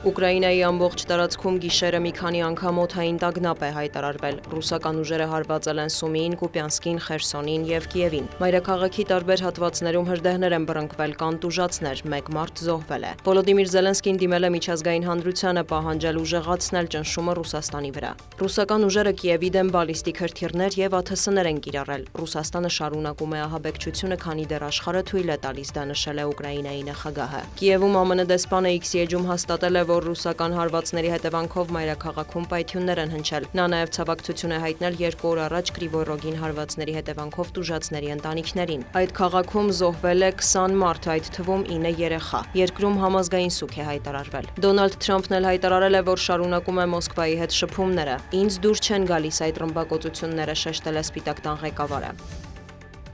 Ուկրաինայի ամբողջ տարածքում գիշերը մի քանի անգամ օդային տագնապ է հայտարարվել։ Ռուսական ուժերը հարվածել են Սումիին, Կուպյանսկին, Խերսոնին եւ Կիևին։ Մայրաքաղաքի տարբեր հատվածներում հրդեհներ են բռնկվել կամ տուժածներ, մեկ մարդ զոհվել է։ Վոլոդիմիր Զելենսկին դիմել է միջազգային հանրությանը պահանջել ուժեղացնել ճնշումը Ռուսաստանի վրա։ Ռուսական ուժերը Կիևի դեմ բալիստիկ հրթիռներ եւ ԱԹՍ-ներ են կիրառել։ Ռուսաստանը շարունակում է ահաբեկչությունը, քանի դեռ աշխարհը թույլ է տալիս դա, նշել է Ուկրաինայի նախագահը։ Կիևում ԱՄՆ դեսպանը X էջում հաստատել է, որ ռուսական հարվածների հետևանքով մայրաքաղաքում պայթյուններ են հնչել։ Նա նաև ցավակցություն է հայտնել 2 օր առաջ Կրիվոյ-Ռոգին հարվածների հետևանքով տուժածների ընտանիքներին։ Այդ քաղաքում զոհվել է 20 մարդ, այդ թվում 9 երեխա։ Երկրում համազգային սուգ է հայտարարվել։ Դոնալդ Թրամփն էլ հայտարարել է, որ շարունակում է Մոսկվայի հետ շփումները։ Ինձ դուր չեն գալիս այդ ռմբակոծությունները, շեշտել է Սպիտակ տան ղեկավարը։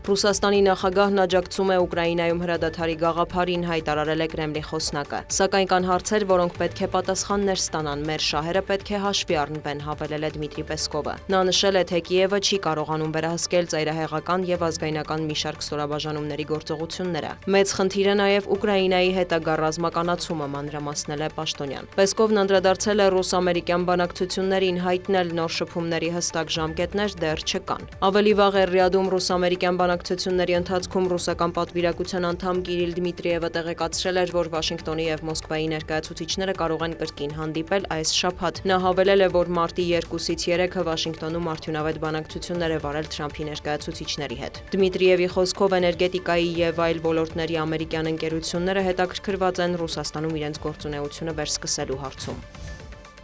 Ռուսաստանի նախագահն աջակցում է Ուկրաինայում հրադադարի գաղափարին, հայտարարել է Կրեմլի խոսնակը։ Սակայն կան հարցեր, որոնք պետք է պատասխաններ ստանան, մեր շահերը պետք է հաշվի առնվեն, հավելել է Դմիտրի Պեսկովը։ Նա նշել է, թե Կիևը չի կարողանում վերահսկել ծայրահեղական եւ ազգայնական մի շարք ստորաբաժանումների գործողությունները։ Մեծ խնդիր է նաեւ Ուկրաինայի հետագա ռազմականացումը, մանրամասնել է Պաշտոնյան։ Պեսկովն անդրադարձել է ռուս-ամերիկյան բանակցություններին, հայտնել նոր շփումների հստակ ժամկետներ դեռ չկան։ Ավելի վաղ է Ռիադում ռուս-ամերիկյան բանակցությունների ընթացքում ռուսական պատվիրակության անդամ Կիրիլ Դմիտրիևը տեղեկացրել էր, որ Վաշինգտոնի եւ Մոսկվայի ներկայացուցիչները կարող են կրկին հանդիպել այս շաբաթ։ Նա հավելել է, որ մարտի 2-ից 3-ը Վաշինգտոնում արդյունավետ բանակցություններ է վարել Թրամփի ներկայացուցիչների հետ։ Դմիտրիևի խոսքով էներգետիկայի եւ այլ ոլորտների ամերիկյան ընկերությունները հետաքրքրված են Ռուսաստանում իրենց գործունեությունը վերսկսելու հարցում։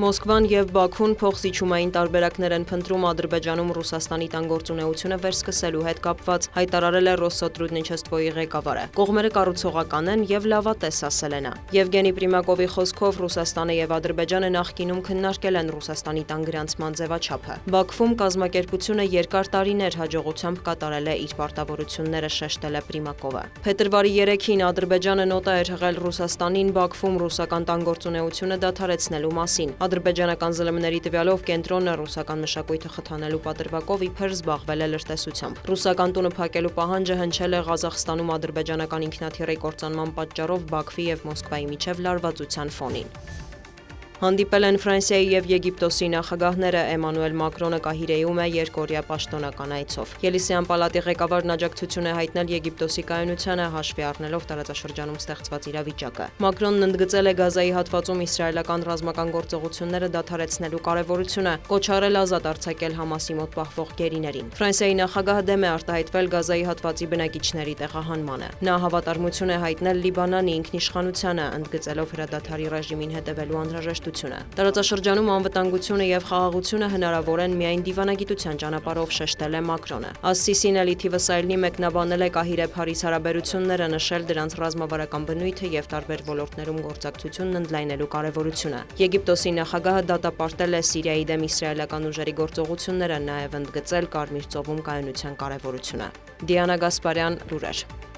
Մոսկվան եւ Բաքուն փոխզիջումային տարբերակներ են փնտրում Ադրբեջանում Ռուսաստանի տան գործունեությունը վերսկսելու հետ կապված, հայտարարել է Ռոսսոտրուդնիչեստվոյի ղեկավարը։ Կողմերը կառուցողական են եւ լավատես, ասել է նա։ Եվգենի Պրիմակովի խոսքով Ռուսաստանը եւ Ադրբեջանը նախկինում քննարկել են Ռուսաստանի տան գրանցման ձևաչափը։ Բաքվում կազմակերպությունը երկար տարիներ հաջողությամբ կատարել է իր պարտավորությունները, շեշտել է Պրիմակովը։ Փետրվարի 3-ին Ադրբեջանը նոտա էր հղել Ռուսաստանին Բաքվում ռուսական տան գործունեությունը դադարեցնելու մասին։ Ադրբեջանական ԶԼՄ-ների տվյալով կենտրոնը ռուսական մշակույթը խթանելու պատրվակով իբր զբաղվել է լրտեսությամբ։ Ռուսական տունը փակելու պահանջը հնչել է Ղազախստանում ադրբեջանական ինքնաթիռի կործանման պատճառով Բաքվի եւ Մոսկվայի միջև լարվածության ֆոնին։ Հանդիպել են Ֆրանսիայի եւ Եգիպտոսի նախագահները, Էմանուել Մակրոնը Կահիրեում է երկօրյա պաշտոնական այցով։ Ելիսեյան պալատի ղեկավարն աջակցություն է հայտնել Եգիպտոսի կայունությանը, հաշվի առնելով տարածաշրջանում ստեղծված իրավիճակը։ Մակրոնն ընդգծել է Գազայի հատվածում իսրայելական ռազմական գործողությունները դադարեցնելու կարևորությունը, կոչ արել ազատ արձակել Համասի մոտ պահվող գերիներին։ Ֆրանսիայի նախագահը դեմ է արտահայտվել Գազայի հատվածի բնակիչների տեղահանմանը։ Նա հավատարմություն է հայտնել Լիբանանի ինքնիշխանությանը, ընդգծելով հրադադարի ռեժիմին հետևելու անհրաժեշտությունը։ Տարածաշրջանում անվտանգությունը եւ խաղաղությունը հնարավոր են միայն դիվանագիտության ճանապարհով, շեշտել է Մակրոնը։ Ասսիսին էլի թիվս այլնի մեկնաբանել է Կահիրե-Փարիզ հարաբերությունները, նշել դրանց ռազմավարական բնույթը եւ տարբեր ոլորտներում գործակցությունն ընդլայնելու կարեւորությունը։ Եգիպտոսի նախագահը դատապարտել է Սիրիայի դեմ իսրայելական ուժերի գործողությունները, նաեւ ընդգծել Կարմիր ծովում կայունության կարեւորությունը։ Դիանա Գասպարյան, լուրեր։